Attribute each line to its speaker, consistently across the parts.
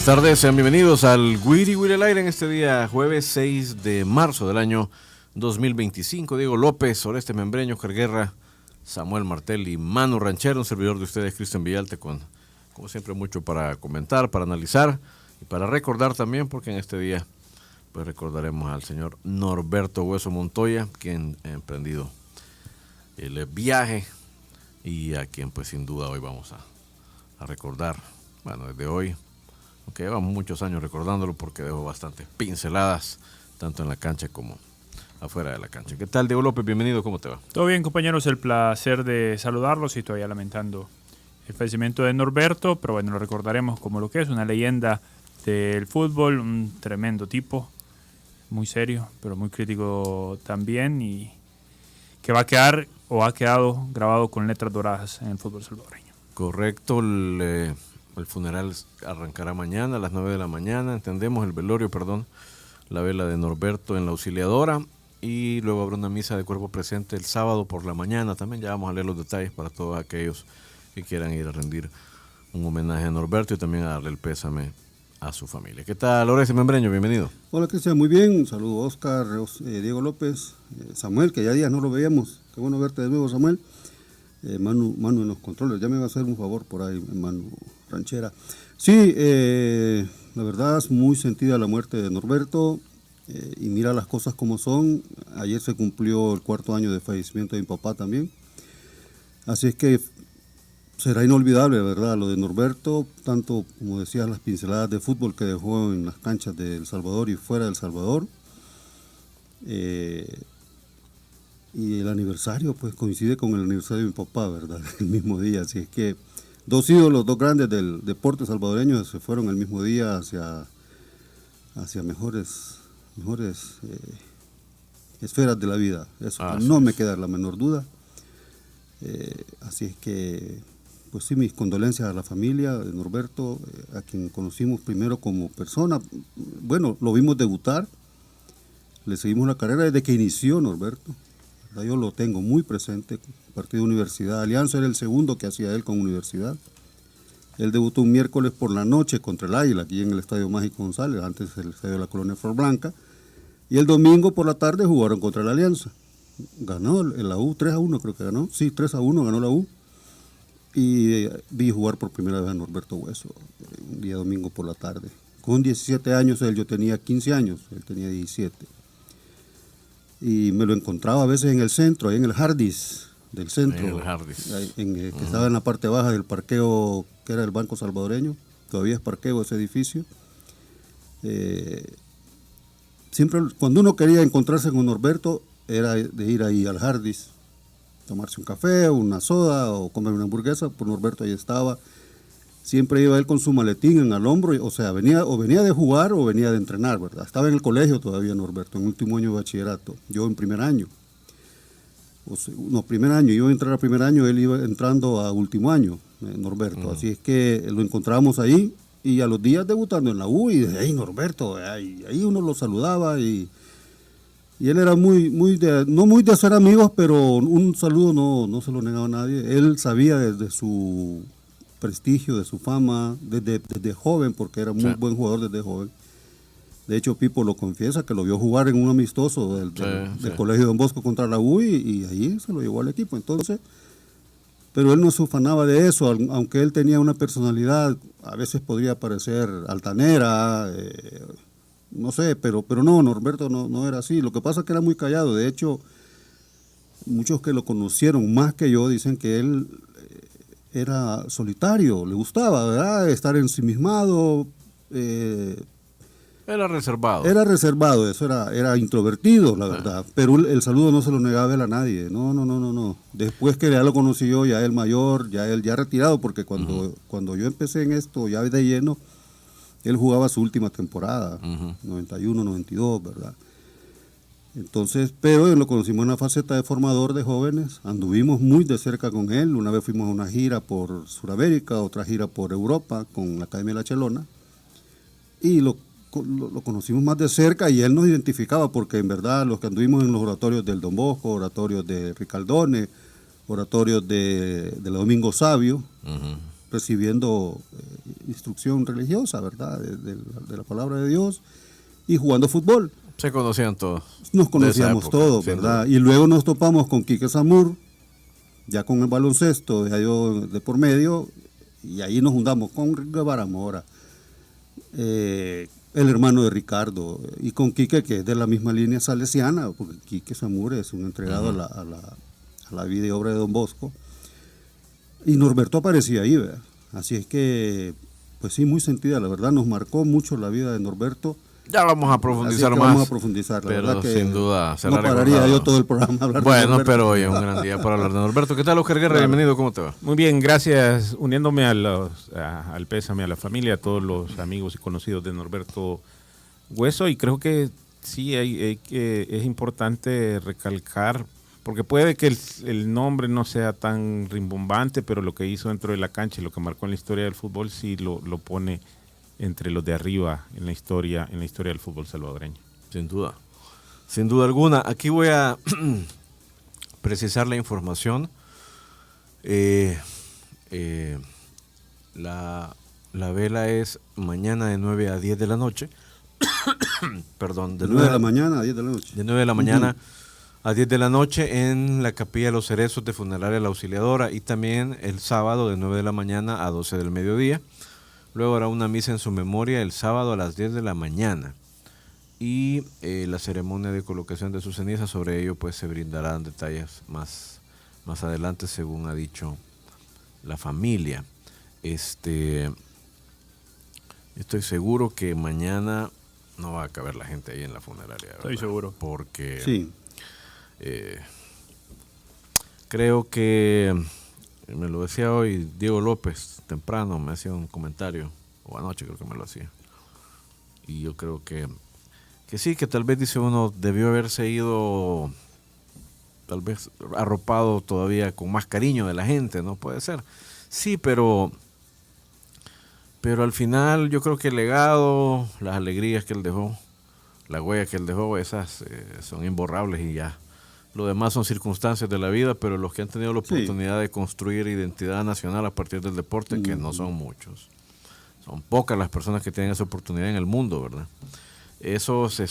Speaker 1: Buenas tardes, sean bienvenidos al Wiri Wiri al aire en este día jueves 6 de marzo del año 2025. Diego López, Oreste Membreño, Oscar Guerra, Samuel Martel y Manu Ranchero, un servidor de ustedes, Cristian Villalte, con como siempre mucho para comentar, para analizar y para recordar también, porque en este día pues recordaremos al señor Norberto Hueso Montoya, quien ha emprendido el viaje y a quien pues sin duda hoy vamos a recordar, bueno, desde hoy, aunque llevamos muchos años recordándolo porque dejó bastantes pinceladas, tanto en la cancha como afuera de la cancha. ¿Qué tal, Diego López? Bienvenido, ¿cómo te va?
Speaker 2: Todo bien, compañeros, el placer de saludarlos y todavía lamentando el fallecimiento de Norberto, pero bueno, lo recordaremos como lo que es, una leyenda del fútbol, un tremendo tipo, muy serio, pero muy crítico también, y que va a quedar o ha quedado grabado con letras doradas en el fútbol salvadoreño.
Speaker 1: Correcto, el funeral arrancará mañana a las 9 de la mañana, entendemos, el velorio, perdón, la vela de Norberto en la Auxiliadora, y luego habrá una misa de cuerpo presente el sábado por la mañana. También ya vamos a leer los detalles para todos aquellos que quieran ir a rendir un homenaje a Norberto y también a darle el pésame a su familia. ¿Qué tal, Oreste Membreño? Bienvenido.
Speaker 3: Hola, Cristian, muy bien. Un saludo, Oscar, Diego López, Samuel, que ya días no lo veíamos. Qué bueno verte de nuevo, Samuel. Manu en los controles. Ya me va a hacer un favor por ahí, Manu Ranchera. Sí, la verdad es muy sentida la muerte de Norberto. Y mira las cosas como son. Ayer se cumplió el 4º año de fallecimiento de mi papá también. Así es que será inolvidable, ¿verdad? Lo de Norberto, tanto como decías, las pinceladas de fútbol que dejó en las canchas de El Salvador y fuera de El Salvador. Y el aniversario, pues coincide con el aniversario de mi papá, ¿verdad? El mismo día. Así es que dos ídolos, dos grandes del deporte salvadoreño se fueron el mismo día hacia mejores esferas de la vida. Eso no me queda la menor duda. Así es que, pues sí, mis condolencias a la familia de Norberto, a quien conocimos primero como persona. Bueno, lo vimos debutar, le seguimos la carrera desde que inició Norberto. Yo lo tengo muy presente, partido de Universidad Alianza, era el segundo que hacía él con Universidad. Él debutó un miércoles por la noche contra el Águila, aquí en el Estadio Mágico González, antes el Estadio de la Colonia Flor Blanca, y el domingo por la tarde jugaron contra la Alianza. Ganó la U, 3-1 creo que ganó, sí, 3-1 ganó la U, y vi jugar por primera vez a Norberto Hueso, un día domingo por la tarde. Con 17 años yo tenía 15 años, él tenía 17. Y me lo encontraba a veces en el centro, ahí en el Hardis del centro,
Speaker 1: en el Hardis.
Speaker 3: Que estaba en la parte baja del parqueo que era el Banco Salvadoreño, todavía es parqueo ese edificio. Siempre cuando uno quería encontrarse con Norberto era de ir ahí al Hardis, tomarse un café, una soda o comer una hamburguesa, por Norberto ahí estaba. Siempre iba él con su maletín en el hombro, o sea, venía de jugar o venía de entrenar, ¿verdad? Estaba en el colegio todavía Norberto, en último año de bachillerato, yo en primer año. Primer año, yo iba a entrar a primer año, él iba entrando a último año, Norberto. Así es que lo encontramos ahí y a los días debutando en la U y de ahí Norberto, ahí uno lo saludaba y él era no muy de hacer amigos, pero un saludo no se lo negaba a nadie. Él sabía desde su prestigio, de su fama, desde joven, porque era muy buen jugador desde joven. De hecho, Pipo lo confiesa, que lo vio jugar en un amistoso del Colegio Don Bosco contra la U y ahí se lo llevó al equipo. Entonces, pero él no se ufanaba de eso, aunque él tenía una personalidad, a veces podría parecer altanera, no sé, pero no, Norberto no era así. Lo que pasa es que era muy callado. De hecho, muchos que lo conocieron más que yo dicen que él era solitario, le gustaba, ¿verdad? Estar ensimismado.
Speaker 1: Era reservado.
Speaker 3: Era reservado, eso era introvertido, la verdad. Pero el saludo no se lo negaba él a nadie. No. Después que ya lo conocí yo, ya él mayor, ya él ya retirado, porque cuando yo empecé en esto ya de lleno, él jugaba su última temporada, 91, 92, ¿verdad? Entonces, pero lo conocimos en una faceta de formador de jóvenes, anduvimos muy de cerca con él, una vez fuimos a una gira por Sudamérica, otra gira por Europa con la Academia de La Chelona, y lo conocimos más de cerca y él nos identificaba, porque en verdad los que anduvimos en los oratorios del Don Bosco, oratorios de Ricaldone, oratorios de Domingo Sabio, recibiendo instrucción religiosa, ¿verdad? De la palabra de Dios y jugando fútbol.
Speaker 1: Se conocían todos.
Speaker 3: Nos conocíamos todos, ¿verdad? Y luego nos topamos con Quique Samur, ya con el baloncesto de por medio, y ahí nos juntamos con Guevara Mora, el hermano de Ricardo, y con Quique, que es de la misma línea salesiana, porque Quique Samur es un entregado a la vida y obra de Don Bosco. Y Norberto aparecía ahí, ¿verdad? Así es que, pues sí, muy sentida, la verdad, nos marcó mucho la vida de Norberto.
Speaker 1: Ya vamos a profundizar más.
Speaker 3: Vamos a profundizar, la
Speaker 1: pero
Speaker 3: verdad que
Speaker 1: sin duda será
Speaker 3: no pararía
Speaker 1: recordado.
Speaker 3: yo todo el programa a hablar de
Speaker 1: Bueno,
Speaker 3: Norberto.
Speaker 1: pero hoy es un gran día para hablar de Norberto. ¿Qué tal, Oscar Guerra?
Speaker 3: Claro.
Speaker 1: Bienvenido, ¿cómo te va?
Speaker 4: Muy bien, gracias. Uniéndome al pésame a la familia, a todos los amigos y conocidos de Norberto Hueso, y creo que sí es importante recalcar, porque puede que el nombre no sea tan rimbombante, pero lo que hizo dentro de la cancha y lo que marcó en la historia del fútbol sí lo pone entre los de arriba en la historia del fútbol salvadoreño.
Speaker 1: Sin duda alguna. Aquí voy a precisar la información. La vela es mañana de 9 a 10 de la noche. Perdón,
Speaker 3: De 9 de la mañana a 10 de la noche.
Speaker 1: De 9 de la mañana a 10 de la noche en la Capilla de los Cerezos de Funeraria La Auxiliadora, y también el sábado de 9 de la mañana a 12 del mediodía. Luego habrá una misa en su memoria el sábado a las 10 de la mañana. Y la ceremonia de colocación de sus cenizas, sobre ello pues se brindarán detalles más adelante, según ha dicho la familia. Estoy seguro que mañana no va a caber la gente ahí en la funeraria, ¿verdad?
Speaker 2: Estoy seguro.
Speaker 1: Porque
Speaker 3: Sí.
Speaker 1: Creo que, me lo decía hoy Diego López, temprano me hacía un comentario, o anoche creo que me lo hacía, y yo creo que sí, que tal vez, dice uno, debió haberse ido, tal vez arropado todavía con más cariño de la gente, ¿no? Puede ser. Sí, pero al final yo creo que el legado, las alegrías que él dejó, la huella que él dejó, esas son imborrables, y ya lo demás son circunstancias de la vida, pero los que han tenido la oportunidad de construir identidad nacional a partir del deporte, que no son muchos, son pocas las personas que tienen esa oportunidad en el mundo, ¿verdad? Esos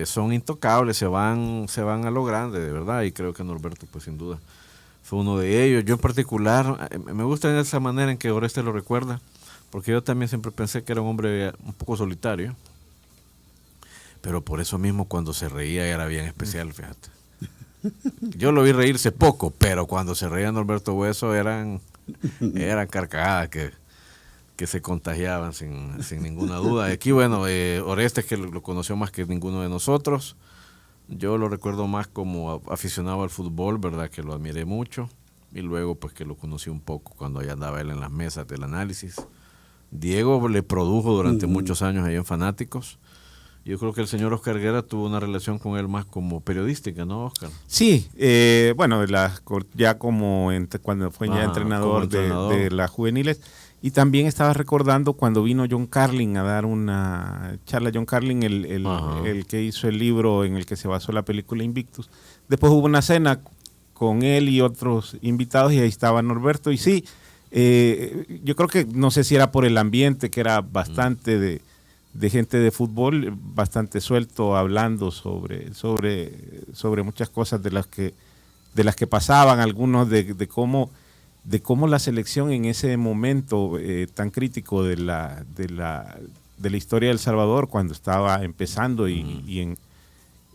Speaker 1: son intocables, se van a lo grande, de verdad, y creo que Norberto, pues sin duda, fue uno de ellos. Yo en particular, me gusta en esa manera en que Oreste lo recuerda, porque yo también siempre pensé que era un hombre un poco solitario, pero por eso mismo cuando se reía era bien especial, fíjate. Yo lo vi reírse poco, pero cuando se reía Norberto Hueso eran carcajadas que se contagiaban sin ninguna duda. Aquí, bueno, Oreste, que lo conoció más que ninguno de nosotros, yo lo recuerdo más como aficionado al fútbol, ¿verdad? Que lo admiré mucho, y luego pues que lo conocí un poco cuando ya andaba él en las mesas del análisis. Diego le produjo durante muchos años ahí en Fanáticos. Yo creo que el señor Oscar Guerra tuvo una relación con él más como periodística, ¿no, Oscar?
Speaker 4: Sí, bueno, ya cuando fue ya entrenador de las juveniles. Y también estaba recordando cuando vino John Carlin a dar una charla. John Carlin, el que hizo el libro en el que se basó la película Invictus. Después hubo una cena con él y otros invitados, y ahí estaba Norberto. Y sí, yo creo que, no sé si era por el ambiente, que era bastante de gente de fútbol, bastante suelto, hablando sobre muchas cosas de las que pasaban, algunos de cómo la selección en ese momento tan crítico de la historia de El Salvador, cuando estaba empezando y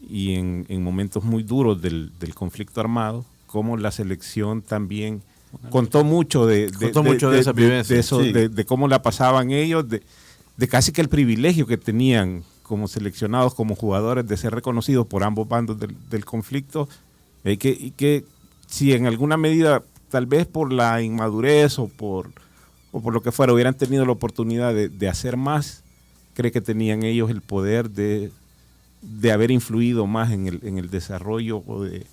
Speaker 4: en momentos muy duros del conflicto armado, cómo la selección también contó mucho de
Speaker 1: esa vivencia,
Speaker 4: de cómo la pasaban ellos, de casi que el privilegio que tenían como seleccionados, como jugadores, de ser reconocidos por ambos bandos del conflicto, y que si en alguna medida, tal vez por la inmadurez o por lo que fuera, hubieran tenido la oportunidad de hacer más, cree que tenían ellos el poder de haber influido más en el desarrollo o de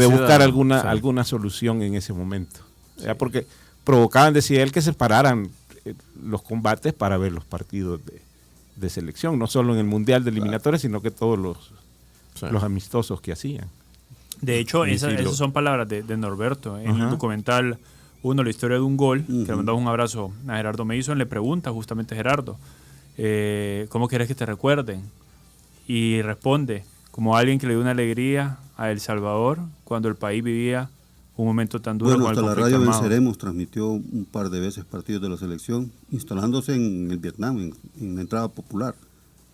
Speaker 4: buscar alguna solución en ese momento. Sí. Porque provocaban, decía él, que se pararan los combates para ver los partidos de selección, no solo en el Mundial de Eliminatorias, sino que todos los amistosos que hacían.
Speaker 2: De hecho, esas son palabras de Norberto. En el documental Uno, la historia de un gol, que le mandamos un abrazo a Gerardo Mason, le pregunta justamente a Gerardo, ¿cómo quieres que te recuerden? Y responde, como alguien que le dio una alegría a El Salvador cuando el país vivía un momento tan duro.
Speaker 3: Bueno,
Speaker 2: con el
Speaker 3: hasta la
Speaker 2: conflicto
Speaker 3: radio
Speaker 2: armado.
Speaker 3: Venceremos transmitió un par de veces partidos de la selección, instalándose en el Vietnam, en la entrada popular.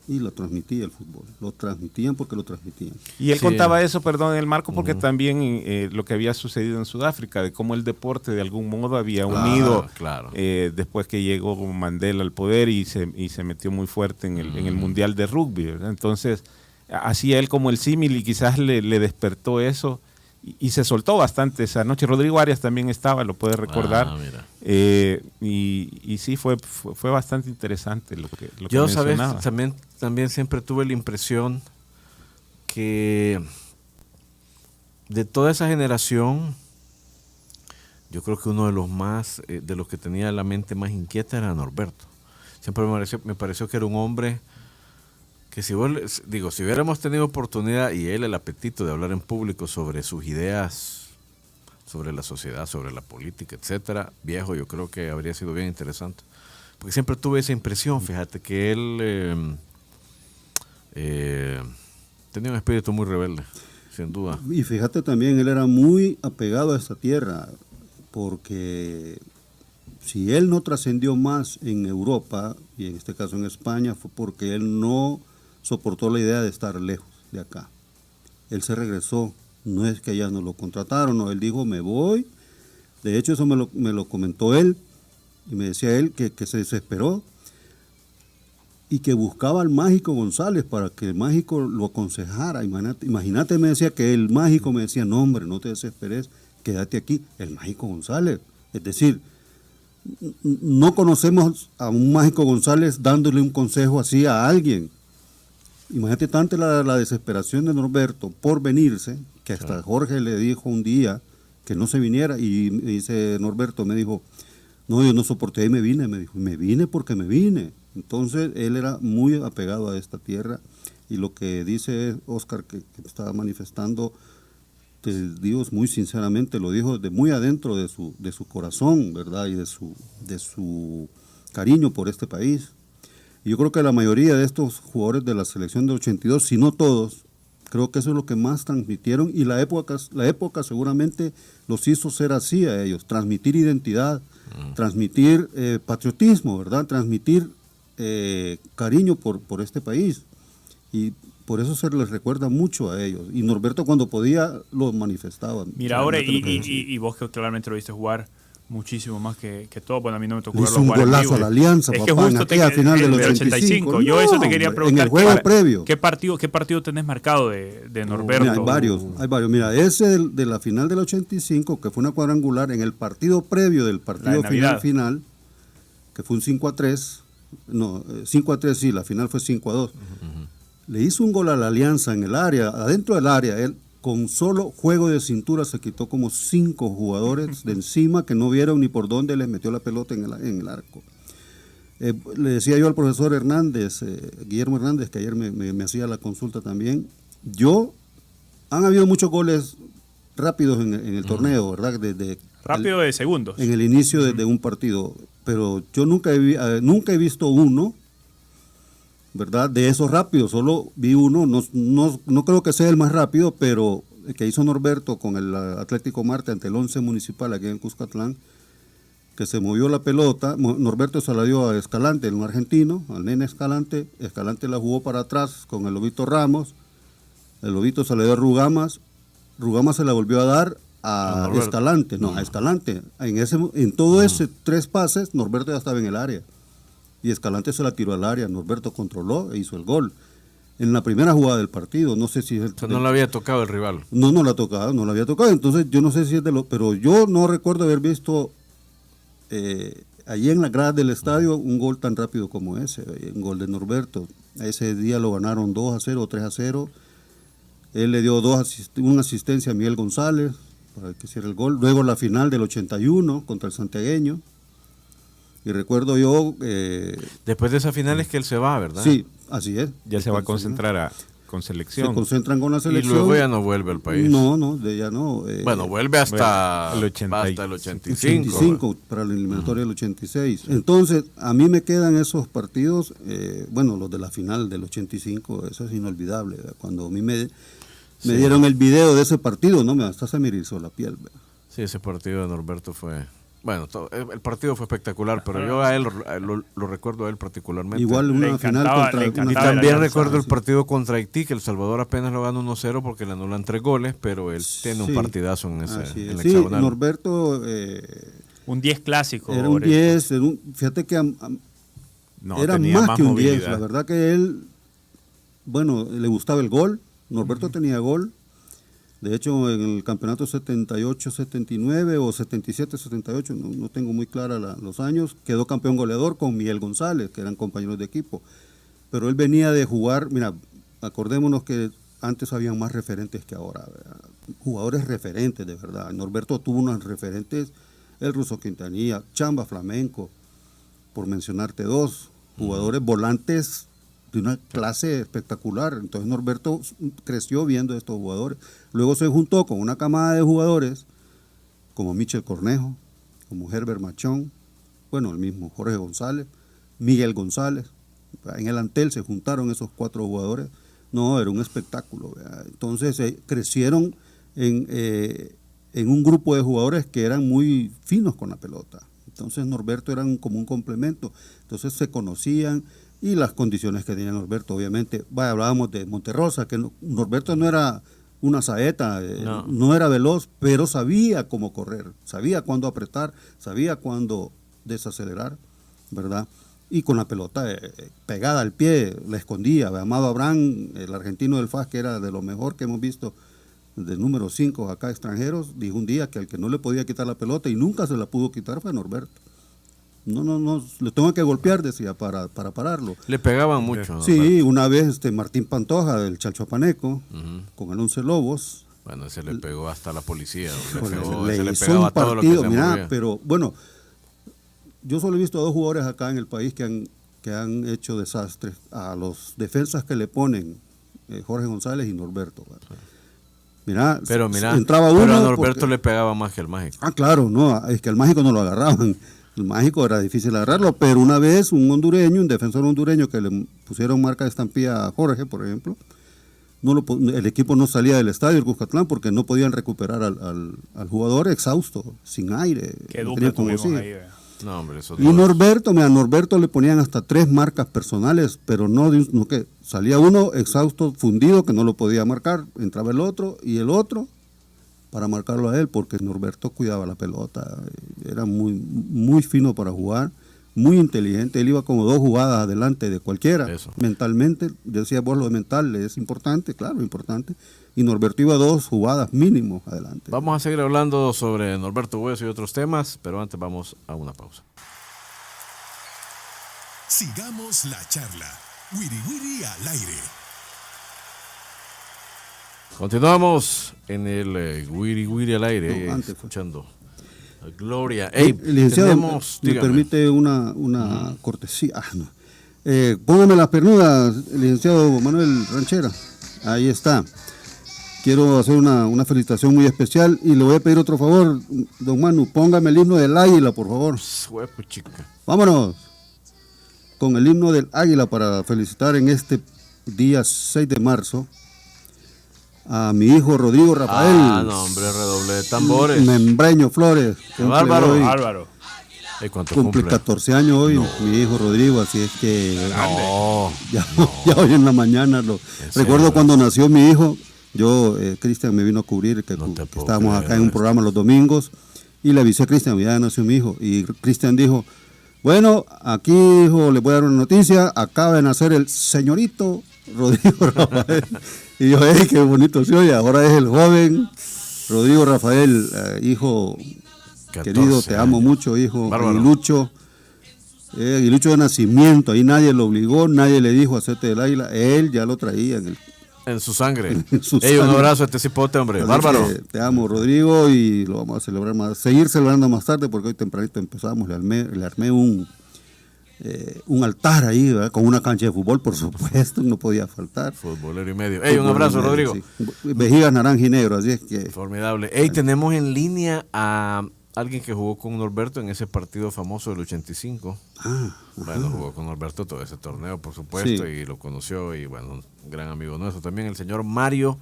Speaker 3: Y lo transmitía el fútbol. Lo transmitían porque lo transmitían.
Speaker 4: Y él
Speaker 1: Sí.
Speaker 4: contaba eso, perdón, el Marco, porque también lo que había sucedido en Sudáfrica, de cómo el deporte de algún modo había unido
Speaker 1: claro.
Speaker 4: después que llegó Mandela al poder y se metió muy fuerte en el Mundial de Rugby, ¿verdad? Entonces, hacía él como el símil y quizás le despertó eso y se soltó bastante esa noche. Rodrigo Arias también estaba, lo puede recordar.
Speaker 1: Mira.
Speaker 4: Y sí, fue bastante interesante lo que
Speaker 1: Yo, sabes,
Speaker 4: mencionaba.
Speaker 1: también siempre tuve la impresión que de toda esa generación, yo creo que uno de los más, de los que tenía la mente más inquieta era Norberto. Siempre me pareció que era un hombre que si hubiéramos tenido oportunidad y él el apetito de hablar en público sobre sus ideas, sobre la sociedad, sobre la política, etcétera, viejo, yo creo que habría sido bien interesante. Porque siempre tuve esa impresión, fíjate, que él tenía un espíritu muy rebelde, sin duda.
Speaker 3: Y fíjate también, él era muy apegado a esta tierra, porque si él no trascendió más en Europa, y en este caso en España, fue porque él no soportó la idea de estar lejos de acá. Él se regresó, no es que ya no lo contrataron, no, él dijo, me voy. De hecho, eso me lo comentó él, y me decía él que se desesperó y que buscaba al Mágico González para que el Mágico lo aconsejara. Imagínate, me decía que el Mágico me decía, no hombre, no te desesperes, quédate aquí. El Mágico González, es decir, no conocemos a un Mágico González dándole un consejo así a alguien. Imagínate tanto la desesperación de Norberto por venirse, que hasta Jorge le dijo un día que no se viniera, y dice Norberto, me dijo, no, yo no soporté y me vine, me dijo, me vine porque me vine. Entonces él era muy apegado a esta tierra, y lo que dice Oscar que estaba manifestando, te digo muy sinceramente, lo dijo de muy adentro de su corazón, ¿verdad? Y de su cariño por este país. Y yo creo que la mayoría de estos jugadores de la selección del 82, si no todos, creo que eso es lo que más transmitieron, y la época seguramente los hizo ser así a ellos, transmitir identidad, transmitir patriotismo, ¿verdad? Transmitir cariño por este país, y por eso se les recuerda mucho a ellos. Y Norberto cuando podía lo manifestaba.
Speaker 2: Mira, ahora, y vos que claramente lo viste jugar muchísimo más que todo. Bueno, a mí no me tocó
Speaker 3: hizo un golazo a la Alianza,
Speaker 2: es
Speaker 3: papá,
Speaker 2: que justo
Speaker 3: en aquella final del 85.
Speaker 2: Yo eso te quería preguntar.
Speaker 3: En el juego previo.
Speaker 2: ¿Qué partido tenés marcado de Norberto?
Speaker 3: Mira, hay varios. Mira, ese de la final del 85, que fue una cuadrangular, en el partido previo del partido final, que fue un 5-3, no, 5-3 sí, la final fue 5-2. Le hizo un gol a la Alianza en el área, adentro del área, él con solo juego de cintura se quitó como 5 jugadores de encima que no vieron ni por dónde les metió la pelota en el arco. Le decía yo al profesor Hernández, Guillermo Hernández, que ayer me hacía la consulta también, han habido muchos goles rápidos en el torneo, ¿verdad?
Speaker 2: Rápido de segundos.
Speaker 3: En el inicio de un partido, pero yo nunca he visto uno, ¿verdad? De esos rápidos, solo vi uno, no creo que sea el más rápido, pero el que hizo Norberto con el Atlético Marte ante el 11 Municipal aquí en Cuscatlán, que se movió la pelota, Norberto se la dio a Escalante, un argentino, al nene Escalante la jugó para atrás con el Lobito Ramos, el Lobito se la dio a Rugamas se la volvió a dar a Escalante, a Escalante, en todo ese 3 pases, Norberto ya estaba en el área. Y Escalante se la tiró al área, Norberto controló e hizo el gol. En la primera jugada del partido, no sé si es
Speaker 1: no le había tocado el rival.
Speaker 3: No la había tocado, entonces yo no sé si es pero yo no recuerdo haber visto allí en la grada del estadio un gol tan rápido como ese, un gol de Norberto. Ese día lo ganaron 2-0 o 3-0. Él le dio una asistencia a Miguel González para que hiciera el gol. Luego la final del 81 contra el santiagueño. Y recuerdo yo...
Speaker 1: después de esa final es que él se va, ¿verdad?
Speaker 3: Sí, así es.
Speaker 4: Ya se va a concentrar con selección.
Speaker 3: Se concentran con la selección.
Speaker 1: Y luego ya no vuelve al país.
Speaker 3: No, ya no.
Speaker 1: Bueno, vuelve hasta el
Speaker 3: 85 para la eliminatoria del 86. Entonces, a mí me quedan esos partidos, los de la final del 85, eso es inolvidable. ¿Verdad? Cuando a mí me dieron el video de ese partido, hasta se me erizó la piel. ¿Verdad?
Speaker 1: Sí, ese partido de Norberto fue... Bueno, el partido fue espectacular, pero yo a él lo recuerdo a él particularmente.
Speaker 3: Igual una final contra...
Speaker 1: Y también recuerdo el partido contra Haití, que El Salvador apenas lo ganó 1-0 porque le anulan 3 goles, pero él tiene un partidazo en ese en
Speaker 3: sí,
Speaker 1: hexagonal.
Speaker 3: Norberto...
Speaker 2: un 10 clásico.
Speaker 3: Era un 10, fíjate que era más que un 10. La verdad que él, le gustaba el gol. Norberto tenía gol. De hecho, en el campeonato 78-79 o 77-78, no tengo muy clara los años, quedó campeón goleador con Miguel González, que eran compañeros de equipo. Pero él venía de jugar, acordémonos que antes habían más referentes que ahora, ¿verdad? Jugadores referentes de verdad. Norberto tuvo unos referentes, el Ruso Quintanilla, Chamba Flamenco, por mencionarte 2, jugadores volantes de una clase espectacular. Entonces Norberto creció viendo a estos jugadores. Luego se juntó con una camada de jugadores como Michel Cornejo, como Herbert Machón, el mismo Jorge González, Miguel González. En el Antel se juntaron esos 4 jugadores. Era un espectáculo, ¿verdad? Entonces crecieron en un grupo de jugadores que eran muy finos con la pelota. Entonces Norberto era como un complemento. Entonces se conocían. Y las condiciones que tenía Norberto, obviamente. Hablábamos de Monterrosa, que Norberto no era una saeta, no era veloz, pero sabía cómo correr, sabía cuándo apretar, sabía cuándo desacelerar, ¿verdad? Y con la pelota pegada al pie, la escondía. Amado Abraham, el argentino del FAS, que era de lo mejor que hemos visto, del número 5 acá extranjeros, dijo un día que al que no le podía quitar la pelota y nunca se la pudo quitar fue Norberto. No, le tengo que golpear, decía, para pararlo.
Speaker 1: Le pegaban mucho.
Speaker 3: Sí, una vez Martín Pantoja, del Chalchuapaneco, con el 11 Lobos.
Speaker 1: Bueno, ese le pegó hasta la policía.
Speaker 3: Le pegaba a todo lo que se movía. Pero yo solo he visto a 2 jugadores acá en el país que han hecho desastres a los defensas que le ponen, Jorge González y Norberto.
Speaker 1: Pero
Speaker 3: entraba uno.
Speaker 1: Pero a Norberto le pegaba más que al Mágico.
Speaker 3: Claro, es que al Mágico no lo agarraban. El Mágico era difícil agarrarlo, pero una vez un defensor hondureño que le pusieron marca de estampilla a Jorge, por ejemplo, el equipo no salía del estadio, el Cuscatlán, porque no podían recuperar al jugador exhausto, sin aire.
Speaker 2: Qué dupla tuvimos ahí.
Speaker 1: No, hombre,
Speaker 3: y Norberto le ponían hasta 3 marcas personales, pero no que salía uno exhausto, fundido, que no lo podía marcar, entraba el otro y el otro para marcarlo a él, porque Norberto cuidaba la pelota, era muy, muy fino para jugar, muy inteligente, él iba como 2 jugadas adelante de cualquiera. Eso. Mentalmente, decía vos, lo de mental es importante, claro, importante, y Norberto iba 2 jugadas mínimo adelante.
Speaker 1: Vamos a seguir hablando sobre Norberto Hueso y otros temas, pero antes vamos a una pausa.
Speaker 5: Sigamos la charla. Wiri Wiri al aire.
Speaker 1: Continuamos en el Wiri Wiri al aire, escuchando a Gloria.
Speaker 3: Licenciado, me permite una cortesía. Póngame las pernudas, licenciado Manuel Ranchera. Ahí está. Quiero hacer una felicitación muy especial y le voy a pedir otro favor, don Manu, póngame el himno del Águila, por favor. Vámonos con el himno del Águila para felicitar en este día 6 de marzo a mi hijo Rodrigo Rafael.
Speaker 1: No, hombre, redoble de tambores.
Speaker 3: Membreño Flores.
Speaker 2: Bárbaro.
Speaker 3: Cumple 14 años hoy, mi hijo Rodrigo, así es que ya hoy en la mañana recuerdo cuando nació mi hijo. Cristian me vino a cubrir, que estábamos acá en un programa los domingos, y le avisé a Cristian, ya nació mi hijo, y Cristian dijo, bueno, aquí, hijo, le voy a dar una noticia, acaba de nacer el señorito Rodrigo Rafael. Y yo, qué bonito se oye, ahora es el joven Rodrigo Rafael, hijo querido, te amo mucho, hijo. Aguilucho de nacimiento, ahí nadie lo obligó, nadie le dijo hacerte del Águila, él ya lo traía
Speaker 1: en su sangre. Un abrazo a este cipote, hombre. Así bárbaro.
Speaker 3: Te amo, Rodrigo, y lo vamos a celebrar seguir celebrando más tarde, porque hoy tempranito empezamos, le armé un altar ahí, ¿verdad? Con una cancha de fútbol, por supuesto, no podía faltar.
Speaker 1: Futbolero y medio. Ey, un abrazo, Rodrigo.
Speaker 3: Sí. Vejigas naranja y negro, así es que...
Speaker 1: Formidable. Ey, tenemos en línea a alguien que jugó con Norberto en ese partido famoso del 85. Bueno, jugó con Norberto todo ese torneo, por supuesto, sí. Y lo conoció, y bueno, un gran amigo nuestro también, el señor Mario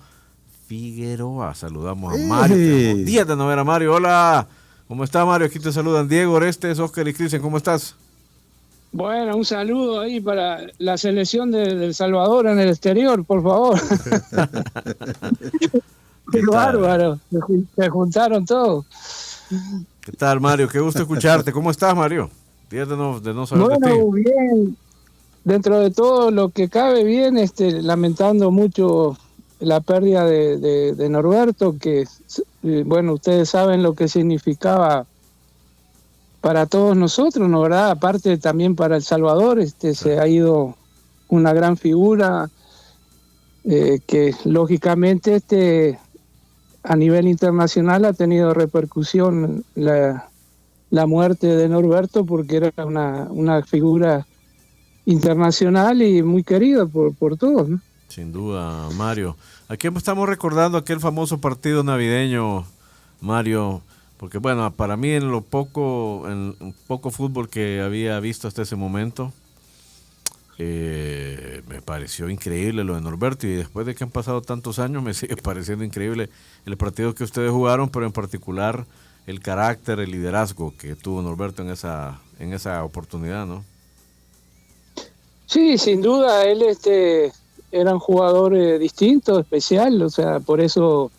Speaker 1: Figueroa. Saludamos a Mario. Días de no ver a Mario. Hola, ¿cómo está, Mario? Aquí te saludan Diego, Orestes, Oscar y Cristian. ¿Cómo estás?
Speaker 6: Bueno, un saludo ahí para la selección de El Salvador en el exterior, por favor. Qué bárbaro, se juntaron todos.
Speaker 1: ¿Qué tal, Mario? Qué gusto escucharte. ¿Cómo estás, Mario? Días de no saber de ti.
Speaker 6: Bueno, bien. Dentro de todo lo que cabe, bien, lamentando mucho la pérdida de Norberto, que, bueno, ustedes saben lo que significaba para todos nosotros, ¿no, verdad? Aparte también para El Salvador, se ha ido una gran figura que lógicamente a nivel internacional ha tenido repercusión la muerte de Norberto, porque era una figura internacional y muy querida por todos, ¿no?
Speaker 1: Sin duda, Mario. Aquí estamos recordando aquel famoso partido navideño, Mario, porque bueno, para mí en poco fútbol que había visto hasta ese momento, me pareció increíble lo de Norberto, y después de que han pasado tantos años me sigue pareciendo increíble el partido que ustedes jugaron, pero en particular el carácter, el liderazgo que tuvo Norberto en esa oportunidad, ¿no?
Speaker 6: Sí, sin duda, él era un jugador distinto, especial, o sea, por eso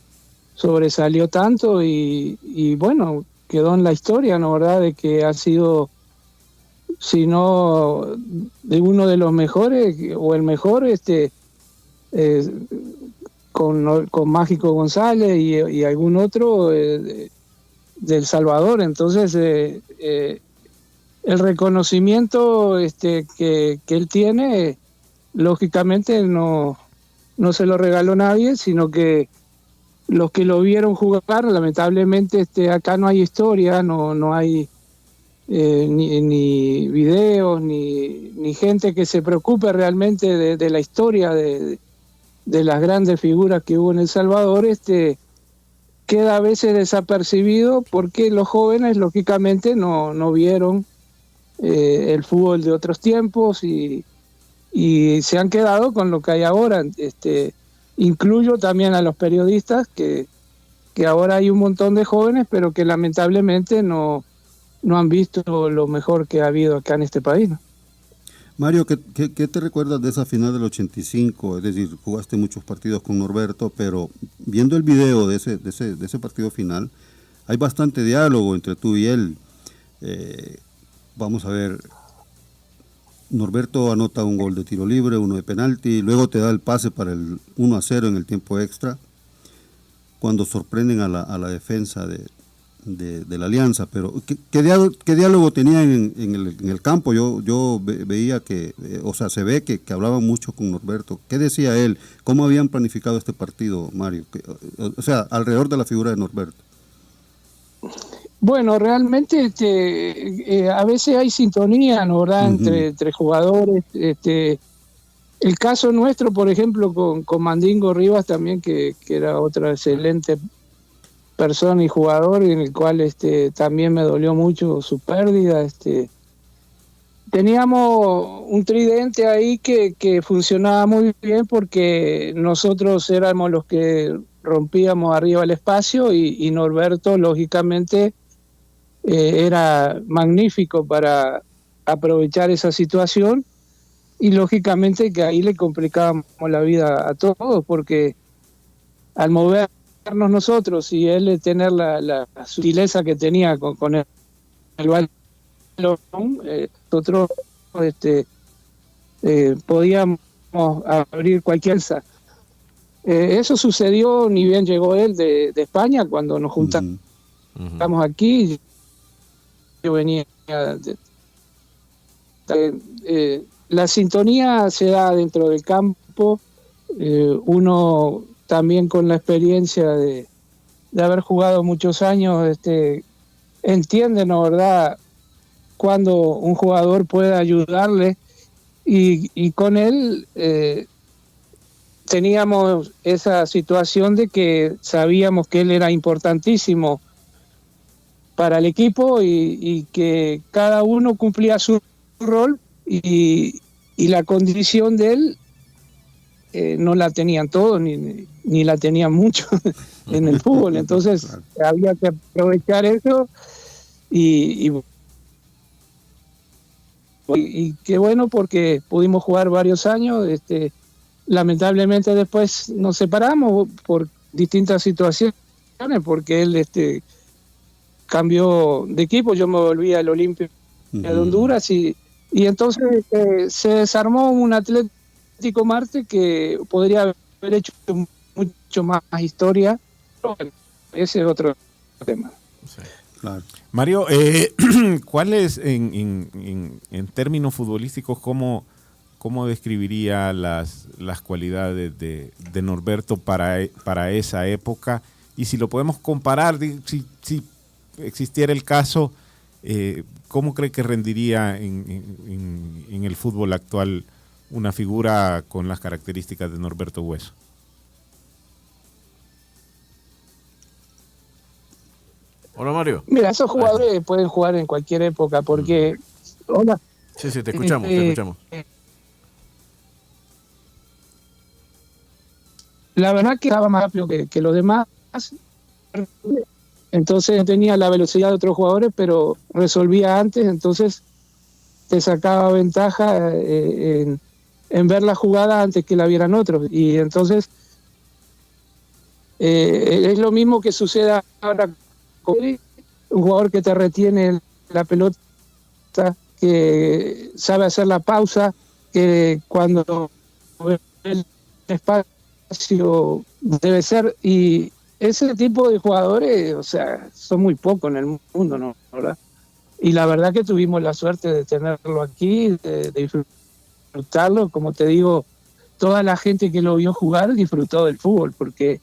Speaker 6: sobresalió tanto y bueno, quedó en la historia, ¿no, verdad?, de que ha sido, si no de uno de los mejores o el mejor, con Mágico González y algún otro de El Salvador. Entonces el reconocimiento que él tiene, lógicamente no se lo regaló nadie, sino que los que lo vieron jugar, lamentablemente acá no hay historia, no hay ni videos, ni gente que se preocupe realmente de la historia de las grandes figuras que hubo en El Salvador. Queda a veces desapercibido porque los jóvenes lógicamente no vieron el fútbol de otros tiempos y se han quedado con lo que hay ahora. Incluyo también a los periodistas, que ahora hay un montón de jóvenes, pero que lamentablemente no han visto lo mejor que ha habido acá en este país, ¿no?
Speaker 3: Mario, ¿qué te recuerdas de esa final del 85? Es decir, jugaste muchos partidos con Norberto, pero viendo el video de ese partido final, hay bastante diálogo entre tú y él. Vamos a ver, Norberto anota un gol de tiro libre, uno de penalti, luego te da el pase para el 1-0 en el tiempo extra, cuando sorprenden a la defensa de la Alianza. Pero ¿qué diálogo tenían en el campo? Yo veía que, o sea, se ve que hablaban mucho con Norberto. ¿Qué decía él? ¿Cómo habían planificado este partido, Mario? O sea, alrededor de la figura de Norberto.
Speaker 6: Bueno, realmente a veces hay sintonía, ¿no, verdad? Entre jugadores. El caso nuestro, por ejemplo, con Mandingo Rivas también, que era otra excelente persona y jugador, en el cual también me dolió mucho su pérdida. Teníamos un tridente ahí que funcionaba muy bien, porque nosotros éramos los que rompíamos arriba el espacio y Norberto, lógicamente, era magnífico para aprovechar esa situación, y lógicamente que ahí le complicábamos la vida a todos, porque al movernos nosotros y él tener la sutileza que tenía con el balón, nosotros podíamos abrir cualquier sa. Eso sucedió ni bien llegó él de España, cuando nos juntamos aquí. Yo venía la sintonía se da dentro del campo. Uno también, con la experiencia de haber jugado muchos años, entiende, ¿no, verdad?, cuando un jugador puede ayudarle, y con él teníamos esa situación de que sabíamos que él era importantísimo para el equipo y que cada uno cumplía su rol, y la condición de él no la tenían todos ni la tenían muchos en el fútbol. Entonces había que aprovechar eso y qué bueno, porque pudimos jugar varios años. Lamentablemente después nos separamos por distintas situaciones, porque él cambió de equipo, yo me volví al Olimpia de Honduras, y entonces se desarmó un Atlético Marte que podría haber hecho mucho más historia, pero bueno, ese es otro tema.
Speaker 3: Sí, claro.
Speaker 4: Mario, ¿cuál es en términos futbolísticos, cómo describiría las cualidades de Norberto para esa época? Y si lo podemos comparar, si existiera el caso, ¿cómo cree que rendiría en el fútbol actual una figura con las características de Norberto Hueso?
Speaker 1: Hola, Mario.
Speaker 6: Mira, esos jugadores pueden jugar en cualquier época, porque... Hola.
Speaker 1: Sí, te escuchamos, te escuchamos.
Speaker 6: La verdad que estaba más rápido que los demás, entonces tenía la velocidad de otros jugadores, pero resolvía antes, entonces te sacaba ventaja en ver la jugada antes que la vieran otros, y entonces es lo mismo que sucede ahora con un jugador que te retiene la pelota, que sabe hacer la pausa, que cuando el espacio debe ser, y ese tipo de jugadores, o sea, son muy pocos en el mundo, ¿no? ¿Verdad? Y la verdad que tuvimos la suerte de tenerlo aquí, de disfrutarlo. Como te digo, toda la gente que lo vio jugar disfrutó del fútbol, porque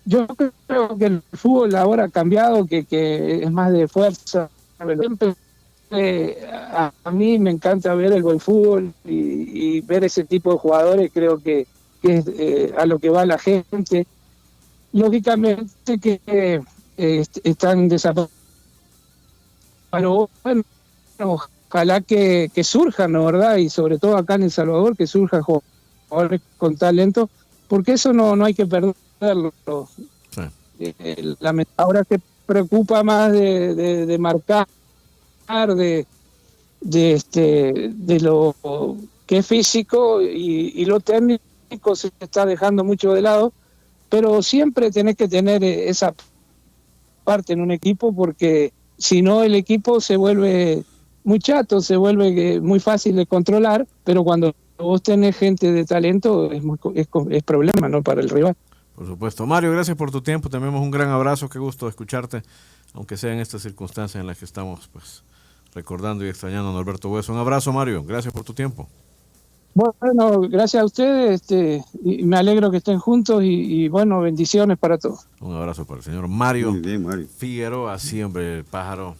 Speaker 6: yo creo que el fútbol ahora ha cambiado, que es más de fuerza. Siempre a mí me encanta ver el buen fútbol y ver ese tipo de jugadores. Creo que es a lo que va la gente. Lógicamente que están desapareciendo, pero bueno, ojalá que surjan, ¿no? ¿Verdad? Y sobre todo acá en El Salvador, que surjan jugadores con talento, porque eso no hay que perderlo. Sí. Ahora se preocupa más de marcar, de lo que es físico, y lo técnico se está dejando mucho de lado, pero siempre tenés que tener esa parte en un equipo, porque si no el equipo se vuelve muy chato, se vuelve muy fácil de controlar, pero cuando vos tenés gente de talento es problema, ¿no?, para el rival.
Speaker 1: Por supuesto. Mario, gracias por tu tiempo, te enviamos un gran abrazo, qué gusto escucharte, aunque sea en estas circunstancias en las que estamos pues recordando y extrañando a Norberto Hueso. Un abrazo, Mario, gracias por tu tiempo.
Speaker 6: Bueno, gracias a ustedes, y me alegro que estén juntos, y bueno, bendiciones para todos.
Speaker 1: Un abrazo para el señor Mario.
Speaker 3: Muy bien, Mario
Speaker 1: Figueroa, así, hombre, el pájaro.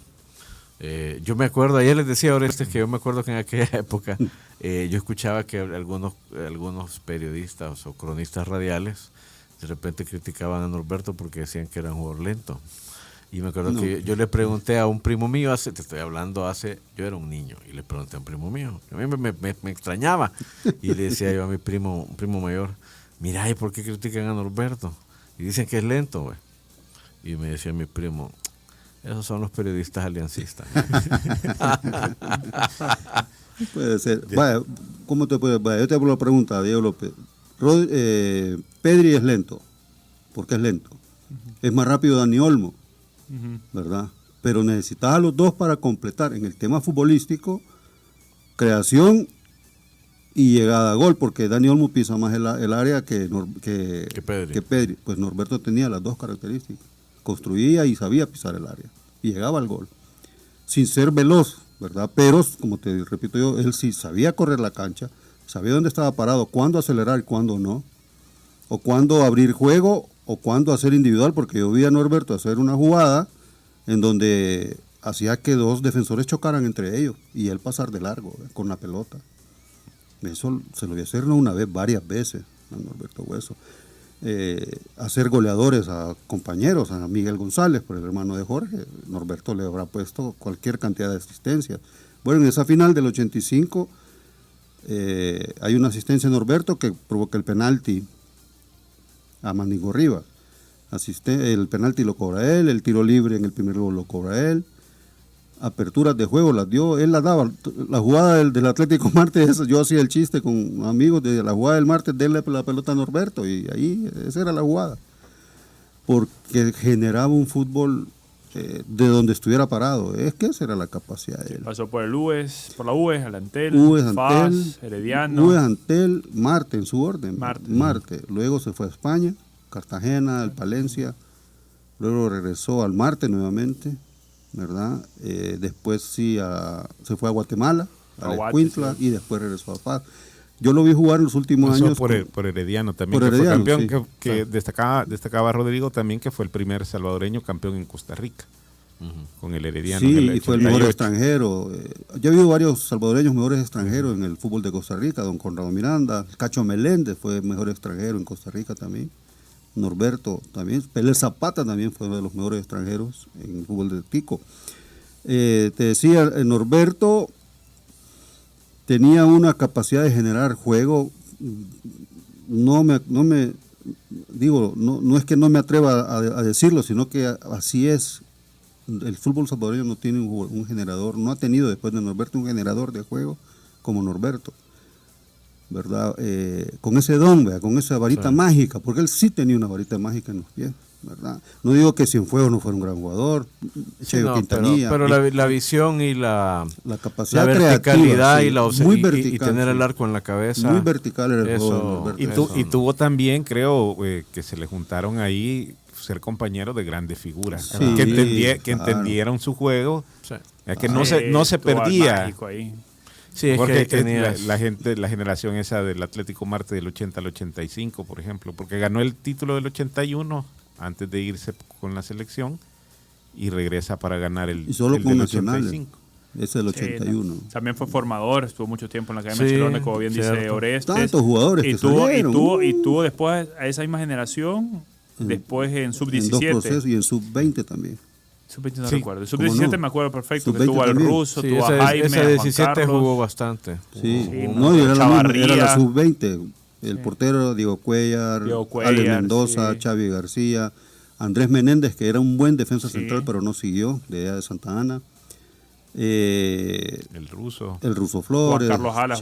Speaker 1: Yo me acuerdo, ayer les decía a Orestes que yo me acuerdo que en aquella época yo escuchaba que algunos periodistas o cronistas radiales de repente criticaban a Norberto porque decían que era un jugador lento. Y me acuerdo que yo le pregunté a un primo mío, yo era un niño, y le pregunté a un primo mío, a mí me extrañaba, y le decía yo a mi primo, un primo mayor, mira, ¿y por qué critican a Norberto? Y dicen que es lento, güey. Y me decía mi primo, esos son los periodistas aliancistas.
Speaker 3: Puede ser. Vaya, ¿cómo te puedes? Vaya, yo te hago la pregunta, Diego López. Pedri es lento. ¿Por qué es lento? Es más rápido Dani Olmo, ¿verdad? Pero necesitas a los dos para completar en el tema futbolístico, creación y llegada a gol, porque Dani Olmo pisa más el área que Pedri. Pues Norberto tenía las dos características. Construía y sabía pisar el área y llegaba al gol. Sin ser veloz, ¿verdad? Pero, como te repito yo, él sí sabía correr la cancha, sabía dónde estaba parado, cuándo acelerar y cuándo no, o cuándo abrir juego o cuándo hacer individual, porque yo vi a Norberto hacer una jugada en donde hacía que dos defensores chocaran entre ellos y él pasar de largo con la pelota. Eso se lo voy a hacer no una vez, varias veces a Norberto Hueso. Hacer goleadores a compañeros, a Miguel González, por el hermano de Jorge. Norberto le habrá puesto cualquier cantidad de asistencia. Bueno, en esa final del 85 hay una asistencia de Norberto que provoca el penalti a Mandingo Rivas. El penalti lo cobra él, el tiro libre en el primer gol lo cobra él. Aperturas de juego las dio, él las daba. La jugada del Atlético Martes, yo hacía el chiste con amigos de la jugada del Martes, denle la pelota a Norberto, y ahí esa era la jugada. Porque generaba un fútbol de donde estuviera parado. Es que esa era la capacidad de él.
Speaker 2: Pasó por el UES, por la UES, el Antel,
Speaker 3: FAS,
Speaker 2: Herediano.
Speaker 3: UES, Antel, Marte en su orden.
Speaker 2: Marte.
Speaker 3: Luego se fue a España, Cartagena, al Palencia. Luego regresó al Marte nuevamente, ¿verdad? Después se fue a Guatemala, a Escuintla, sí. Y después regresó a Paz. Yo lo vi jugar en los últimos años.
Speaker 4: Por Herediano también, por Herediano, fue campeón, sí. que destacaba Rodrigo también, que fue el primer salvadoreño campeón en Costa Rica, con el Herediano.
Speaker 3: Sí, y fue el mejor extranjero. Yo he visto varios salvadoreños mejores extranjeros en el fútbol de Costa Rica, don Conrado Miranda, Cacho Meléndez fue mejor extranjero en Costa Rica también. Norberto también, Pelé Zapata también fue uno de los mejores extranjeros en el fútbol de Tico. Te decía, Norberto tenía una capacidad de generar juego, no es que no me atreva a decirlo, sino que así es. El fútbol salvadoreño no tiene un generador, no ha tenido después de Norberto un generador de juego como Norberto, ¿verdad? Con ese don, ¿verdad? Con esa varita mágica, porque él sí tenía una varita mágica en los pies, ¿verdad? No digo que Cienfuegos no fuera un gran jugador,
Speaker 1: Quintanilla, pero la visión y la
Speaker 3: capacidad,
Speaker 1: la verticalidad,
Speaker 3: creativa,
Speaker 1: muy vertical, y tener el arco en la cabeza.
Speaker 3: Muy vertical era el juego de
Speaker 4: Norberto. Y tuvo también, creo, que se le juntaron ahí ser compañeros de grandes figuras, sí, que entendieron su juego, que no se perdía.
Speaker 1: Sí, es
Speaker 4: porque
Speaker 1: que
Speaker 4: la generación esa del Atlético Marte del 80 al 85, por ejemplo, porque ganó el título del 81 antes de irse con la selección y regresa para ganar el del 85.
Speaker 3: Es el 81.
Speaker 2: Sí, también fue formador, estuvo mucho tiempo en la Academia de Barcelona, como bien dice Orestes.
Speaker 3: Tantos jugadores
Speaker 2: y tuvo después a esa misma generación, después en Sub-17.
Speaker 3: En 2 procesos y en Sub-20 también.
Speaker 2: Sub-20 no recuerdo. Sub-17 me acuerdo perfecto, que tuvo al
Speaker 3: también.
Speaker 2: Ruso, tuvo a Jaime,
Speaker 1: ese
Speaker 2: a
Speaker 1: 17 jugó bastante.
Speaker 3: Sí, era la Sub-20. El portero Diego Cuellar, Ale Mendoza, Xavi García, Andrés Menéndez, que era un buen defensa central, pero no siguió, de allá de Santa Ana.
Speaker 4: El Ruso
Speaker 3: Flores,
Speaker 2: Juan Carlos Alas,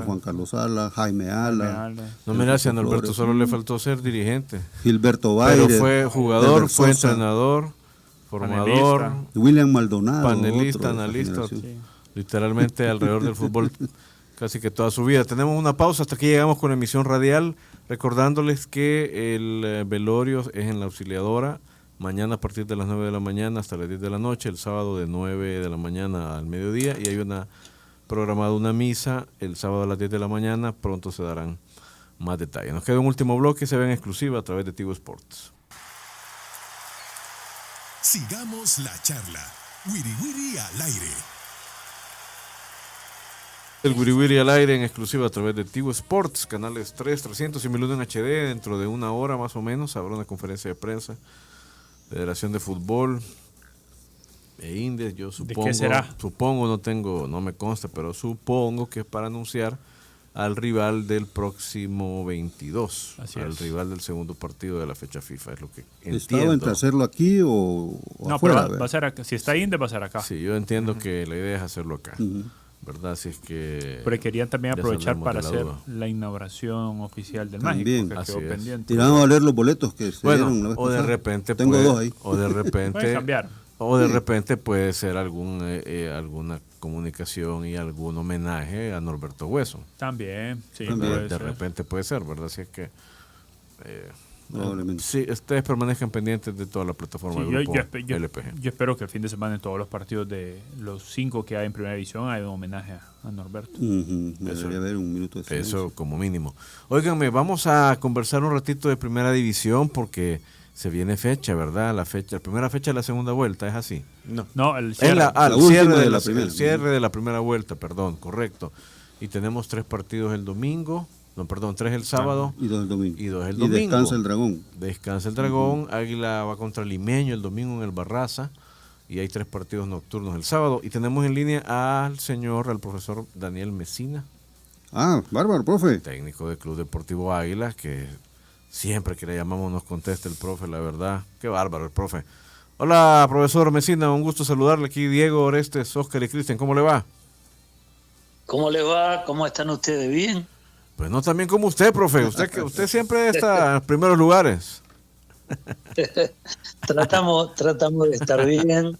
Speaker 3: Juan Carlos Alas, Jaime Ala.
Speaker 1: No, mira, si a Norberto solo le faltó ser dirigente.
Speaker 3: Gilberto Baire.
Speaker 1: Pero fue jugador, fue entrenador, formador,
Speaker 3: panelista. William Maldonado,
Speaker 1: panelista, analista, literalmente alrededor del fútbol casi que toda su vida. Tenemos una pausa, hasta aquí llegamos con la emisión radial, recordándoles que el velorio es en la Auxiliadora, mañana a partir de las 9 de la mañana hasta las 10 de la noche, el sábado de 9 de la mañana al mediodía, y hay programada una misa el sábado a las 10 de la mañana, pronto se darán más detalles. Nos queda un último bloque, se ve en exclusiva a través de Tigo Sports.
Speaker 5: Sigamos la charla. Wiri Wiri al aire.
Speaker 1: El Wiri Wiri al aire en exclusiva a través de Tigo Sports, canales 3, 300 y 1001 en HD. Dentro de una hora más o menos habrá una conferencia de prensa. Federación de Fútbol e Indes, yo supongo.
Speaker 2: ¿De qué será?
Speaker 1: Supongo, no me consta, pero supongo que es para anunciar al rival del próximo 22, rival del segundo partido de la fecha FIFA, es lo que entiendo.
Speaker 3: ¿Estaba entre hacerlo aquí o
Speaker 2: no,
Speaker 3: afuera?
Speaker 2: Pero va a ser acá. Si está Indes, va a ser acá.
Speaker 1: Sí, yo entiendo que la idea es hacerlo acá, ¿verdad? Así es que...
Speaker 2: Pero querían también aprovechar para hacer la inauguración oficial del
Speaker 3: también.
Speaker 2: Mágico, que quedó pendiente.
Speaker 3: Tiramos a valer los boletos que se dieron
Speaker 1: la vez pasada. De repente...
Speaker 3: Tengo 2 ahí.
Speaker 1: O de repente...
Speaker 2: Pueden cambiar.
Speaker 1: O de repente puede ser alguna comunicación y algún homenaje a Norberto Hueso.
Speaker 2: También, sí.
Speaker 1: De repente puede ser, ¿verdad? Así es que sí, ustedes permanezcan pendientes de toda la plataforma del grupo LPG.
Speaker 2: Yo espero que el fin de semana en todos los partidos de los 5 que hay en primera división haya un homenaje a Norberto.
Speaker 3: Debería haber un minuto de silencio.
Speaker 1: Eso como mínimo. Óiganme, vamos a conversar un ratito de primera división porque se viene fecha, ¿verdad? La primera fecha de la segunda vuelta, ¿es así?
Speaker 2: No, el
Speaker 1: Es
Speaker 2: cierre.
Speaker 1: el
Speaker 3: primera.
Speaker 1: cierre de la primera vuelta, perdón, correcto. Y tenemos 3 partidos el domingo, 3 el sábado.
Speaker 3: Y 2 el domingo.
Speaker 1: Y
Speaker 3: Y descansa el Dragón.
Speaker 1: Descansa el Dragón, Águila va contra Limeño el domingo en el Barraza. Y hay 3 partidos nocturnos el sábado. Y tenemos en línea al profesor Daniel Mesina.
Speaker 3: Ah, bárbaro, profe.
Speaker 1: Técnico del Club Deportivo Águila, que siempre que le llamamos nos contesta el profe, la verdad. Qué bárbaro el profe. Hola, profesor Mesina, un gusto saludarle aquí. Diego, Orestes, Oscar y Cristian, ¿cómo le va?
Speaker 7: ¿Cómo le va? ¿Cómo están ustedes? ¿Bien?
Speaker 1: Pues no tan bien como usted, profe. Usted siempre está en los primeros lugares.
Speaker 7: Tratamos de estar bien,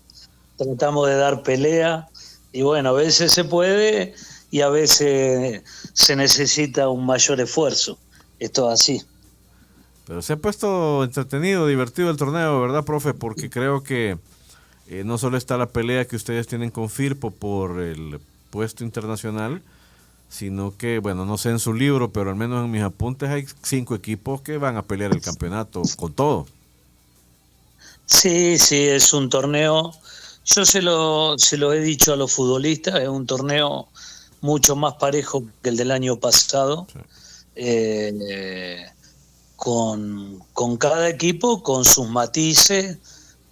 Speaker 7: tratamos de dar pelea y bueno, a veces se puede y a veces se necesita un mayor esfuerzo. Esto es así.
Speaker 1: Pero se ha puesto entretenido, divertido el torneo, ¿verdad, profe? Porque creo que no solo está la pelea que ustedes tienen con Firpo por el puesto internacional, sino que, bueno, no sé en su libro, pero al menos en mis apuntes hay 5 equipos que van a pelear el campeonato con todo.
Speaker 7: Sí, es un torneo, yo se lo he dicho a los futbolistas, es un torneo mucho más parejo que el del año pasado, con cada equipo, con sus matices,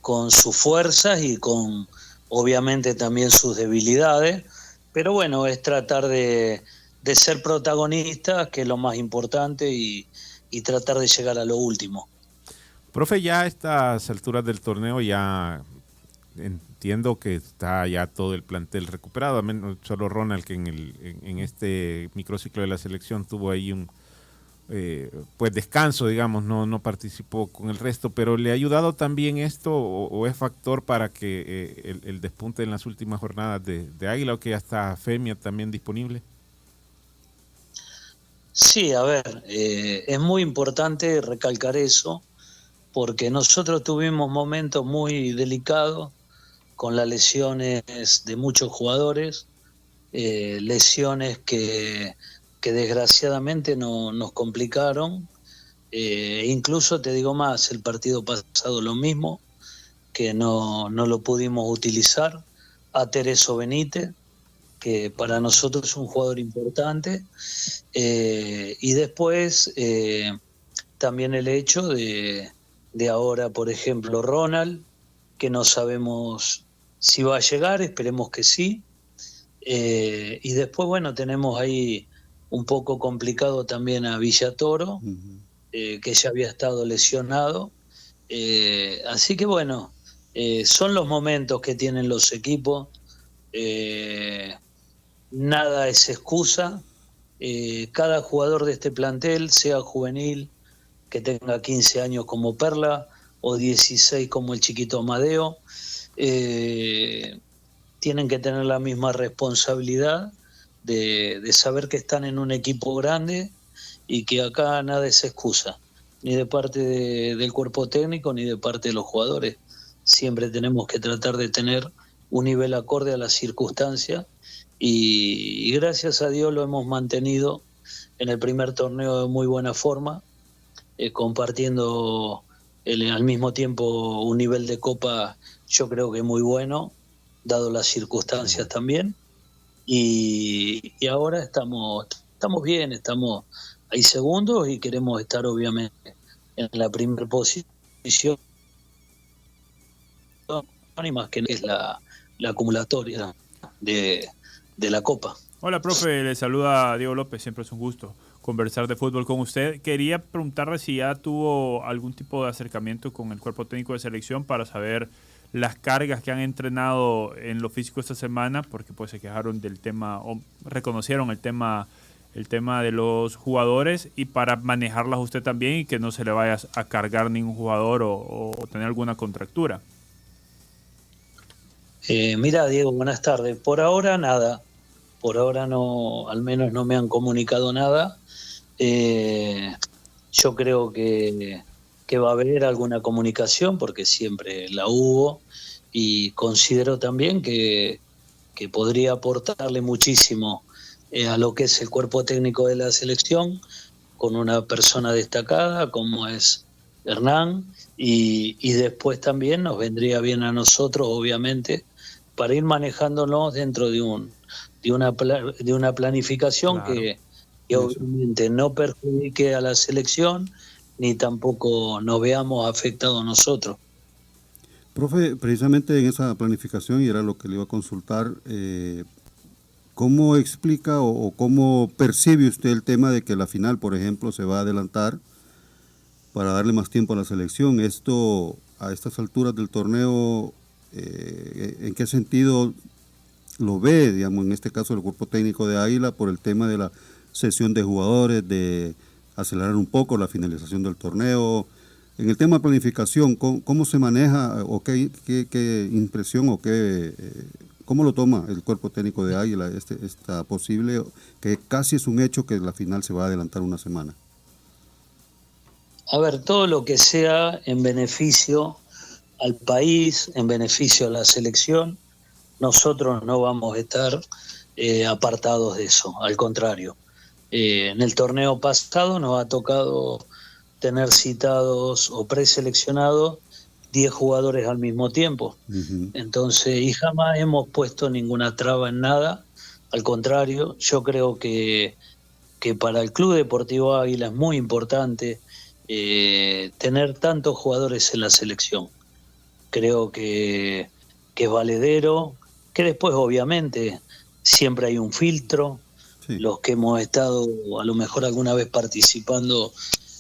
Speaker 7: con sus fuerzas y con obviamente también sus debilidades, pero bueno, es tratar de ser protagonistas, que es lo más importante, y tratar de llegar a lo último.
Speaker 4: Profe, ya a estas alturas del torneo ya entiendo que está ya todo el plantel recuperado, a menos solo Ronald, que en este microciclo de la selección tuvo ahí un pues descanso, digamos, no participó con el resto, pero ¿le ha ayudado también esto o es factor para que el despunte en las últimas jornadas de Águila, o que ya está Femia también disponible?
Speaker 7: Sí, a ver, es muy importante recalcar eso, porque nosotros tuvimos momentos muy delicados con las lesiones de muchos jugadores, lesiones que desgraciadamente nos complicaron, incluso te digo más, el partido pasado lo mismo, que no lo pudimos utilizar, a Tereso Benítez, que para nosotros es un jugador importante, y después también el hecho de ahora, por ejemplo, Ronald, que no sabemos si va a llegar, esperemos que sí, y después, bueno, tenemos ahí un poco complicado también a Villatoro, que ya había estado lesionado, así que bueno, son los momentos que tienen los equipos, nada es excusa, cada jugador de este plantel, sea juvenil, que tenga 15 años como Perla o 16 como el chiquito Amadeo, tienen que tener la misma responsabilidad de saber que están en un equipo grande y que acá nada es excusa, ni de parte del cuerpo técnico ni de parte de los jugadores. Siempre tenemos que tratar de tener un nivel acorde a las circunstancias y gracias a Dios lo hemos mantenido en el primer torneo de muy buena forma, compartiendo al mismo tiempo un nivel de copa, yo creo que muy bueno, dado las circunstancias también, y ahora estamos bien, estamos ahí segundos y queremos estar obviamente en la primera posición, y más que es la acumulatoria de la copa.
Speaker 2: Hola, profe, le saluda Diego López, siempre es un gusto conversar de fútbol con usted. Quería preguntarle si ya tuvo algún tipo de acercamiento con el cuerpo técnico de selección para saber las cargas que han entrenado en lo físico esta semana, porque pues se quejaron del tema, o reconocieron el tema de los jugadores, y para manejarlas usted también y que no se le vaya a cargar ningún jugador o tener alguna contractura.
Speaker 7: Mira, Diego, buenas tardes. Por ahora nada. Por ahora no, al menos no me han comunicado nada. Yo creo que va a haber alguna comunicación, porque siempre la hubo, y considero también que podría aportarle muchísimo a lo que es el cuerpo técnico de la selección, con una persona destacada como es Hernán, y después también nos vendría bien a nosotros, obviamente, para ir manejándonos dentro de una planificación
Speaker 2: Claro.
Speaker 7: que obviamente no perjudique a la selección ni tampoco nos veamos afectados nosotros.
Speaker 3: Profe, precisamente en esa planificación, y era lo que le iba a consultar, ¿cómo explica o cómo percibe usted el tema de que la final, por ejemplo, se va a adelantar para darle más tiempo a la selección? Esto, a estas alturas del torneo, ¿en qué sentido lo ve, digamos, en este caso el cuerpo técnico de Águila, por el tema de la cesión de jugadores, de acelerar un poco la finalización del torneo? En el tema de planificación, ¿cómo se maneja o qué impresión o cómo lo toma el cuerpo técnico de Águila esta posible, que casi es un hecho que la final se va a adelantar una semana?
Speaker 7: A ver, todo lo que sea en beneficio al país, en beneficio a la selección, nosotros no vamos a estar apartados de eso, al contrario. En el torneo pasado nos ha tocado tener citados o preseleccionados 10 jugadores al mismo tiempo.
Speaker 3: Uh-huh.
Speaker 7: Entonces, y jamás hemos puesto ninguna traba en nada, al contrario, yo creo que para el Club Deportivo Águila es muy importante tener tantos jugadores en la selección. Creo que es valedero, que después obviamente siempre hay un filtro. Sí. Los que hemos estado a lo mejor alguna vez participando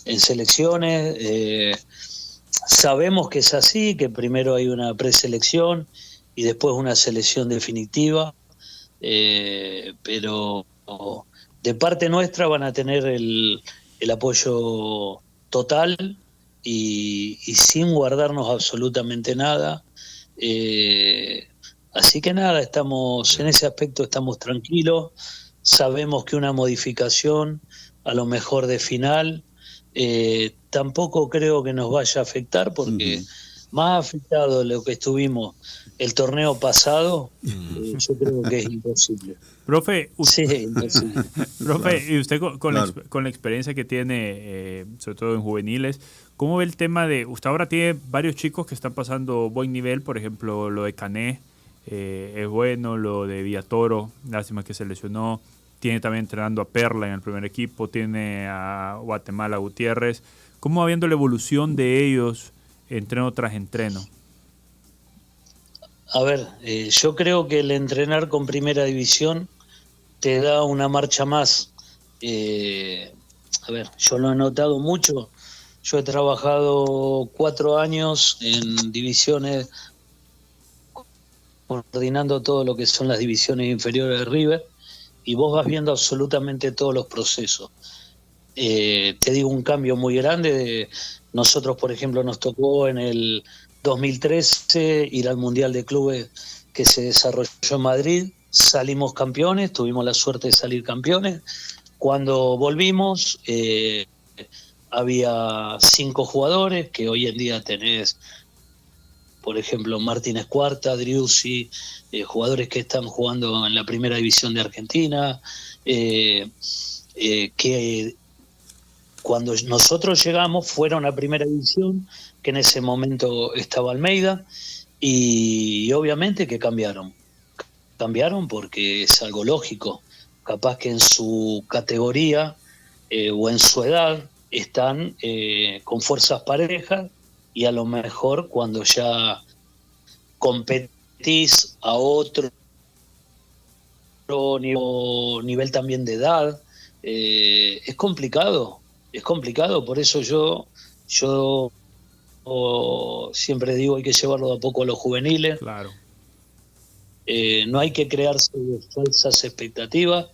Speaker 7: en selecciones, sabemos que es así, que primero hay una preselección y después una selección definitiva, pero de parte nuestra van a tener el apoyo total y sin guardarnos absolutamente nada. Así que nada, estamos en ese aspecto, estamos tranquilos. Sabemos que una modificación a lo mejor de final tampoco creo que nos vaya a afectar, porque más afectado de lo que estuvimos el torneo pasado, yo creo que es imposible.
Speaker 2: Profe,
Speaker 7: sí, imposible.
Speaker 2: Profe, y usted con la experiencia que tiene, sobre todo en juveniles, ¿cómo ve el tema de, usted ahora tiene varios chicos que están pasando buen nivel, por ejemplo, lo de Cané, es bueno, lo de Villatoro, lástima que se lesionó, tiene también entrenando a Perla en el primer equipo, tiene a Guatemala Gutiérrez, ¿cómo va viendo la evolución de ellos entreno tras entreno?
Speaker 7: A ver, yo creo que el entrenar con primera división te da una marcha más. A ver, yo lo he notado mucho. Yo he trabajado 4 años en divisiones, coordinando todo lo que son las divisiones inferiores de River, y vos vas viendo absolutamente todos los procesos. Te digo, un cambio muy grande. Nosotros, por ejemplo, nos tocó en el 2013 ir al Mundial de Clubes que se desarrolló en Madrid. Salimos campeones, tuvimos la suerte de salir campeones. Cuando volvimos, había 5 jugadores, que hoy en día tenés, por ejemplo, Martínez Cuarta, Driussi, jugadores que están jugando en la primera división de Argentina, que cuando nosotros llegamos fueron a primera división, que en ese momento estaba Almeida, y obviamente que cambiaron porque es algo lógico, capaz que en su categoría o en su edad están con fuerzas parejas, y a lo mejor cuando ya competís a otro nivel también de edad, es complicado, por eso yo siempre digo, hay que llevarlo de a poco a los juveniles.
Speaker 2: Claro.
Speaker 7: No hay que crearse falsas expectativas,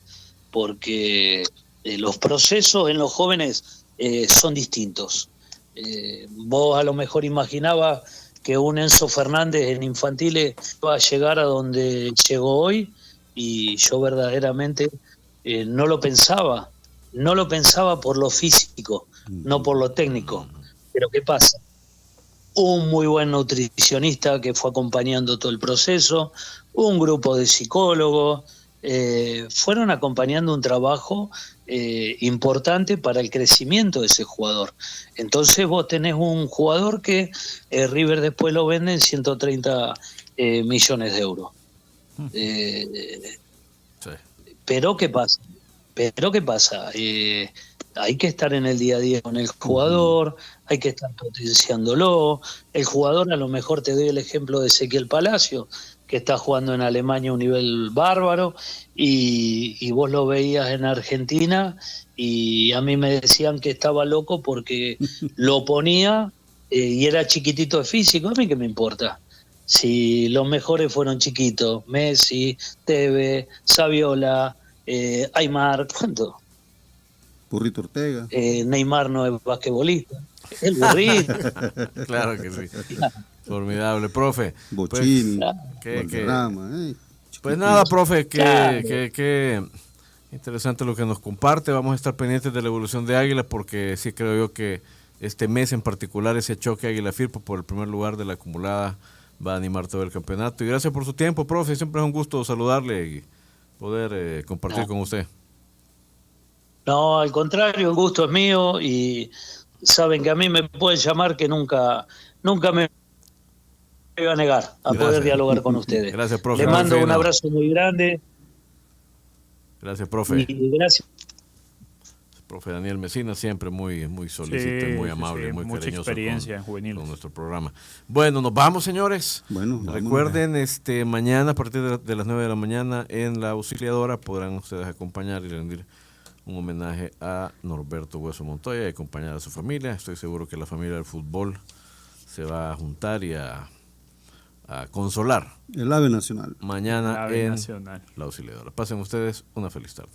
Speaker 7: porque los procesos en los jóvenes son distintos. Vos a lo mejor imaginabas que un Enzo Fernández en infantiles va a llegar a donde llegó hoy, y yo verdaderamente no lo pensaba por lo físico, no por lo técnico. Pero ¿qué pasa? Un muy buen nutricionista que fue acompañando todo el proceso, un grupo de psicólogos, fueron acompañando un trabajo importante para el crecimiento de ese jugador. Entonces vos tenés un jugador que River después lo vende en 130 millones de euros.
Speaker 1: Sí.
Speaker 7: Pero ¿qué pasa? Hay que estar en el día a día con el jugador, hay que estar potenciándolo. El jugador, a lo mejor te doy el ejemplo de Ezequiel Palacio, que está jugando en Alemania a un nivel bárbaro, y vos lo veías en Argentina, y a mí me decían que estaba loco porque lo ponía y era chiquitito de físico. A mí qué me importa. Si los mejores fueron chiquitos, Messi, Tevez, Saviola, Aymar, ¿cuánto?
Speaker 3: Burrito Ortega.
Speaker 7: Neymar no es basquetbolista, el burrito.
Speaker 1: Claro que sí. Formidable, profe.
Speaker 3: Bochini,
Speaker 1: Pues
Speaker 3: Valderrama,
Speaker 1: pues nada, profe,
Speaker 7: Claro.
Speaker 1: que interesante lo que nos comparte. Vamos a estar pendientes de la evolución de Águila, porque sí creo yo que este mes en particular, ese choque Águila-Firpo por el primer lugar de la acumulada va a animar todo el campeonato. Y gracias por su tiempo, profe. Siempre es un gusto saludarle y poder compartir con usted.
Speaker 7: No, al contrario, el gusto es mío, y saben que a mí me pueden llamar, que nunca me voy a negar a poder dialogar con ustedes.
Speaker 1: Gracias, profe.
Speaker 7: Le mando un abrazo muy grande.
Speaker 1: Gracias, profe.
Speaker 7: Y gracias.
Speaker 1: Profe Daniel Mesina, siempre muy solícito, muy amable, muy
Speaker 2: mucha
Speaker 1: cariñoso
Speaker 2: experiencia en juveniles.
Speaker 1: con nuestro programa. Bueno, nos vamos, señores.
Speaker 3: Bueno,
Speaker 1: recuerden, mañana a partir de las 9 de la mañana en la Auxiliadora podrán ustedes acompañar y rendir un homenaje a Norberto Hueso Montoya y acompañar a su familia. Estoy seguro que la familia del fútbol se va a juntar y a consolar.
Speaker 3: El ave nacional.
Speaker 1: Mañana
Speaker 2: Ave
Speaker 1: en
Speaker 2: nacional.
Speaker 1: la Auxiliadora. Pasen ustedes una feliz tarde.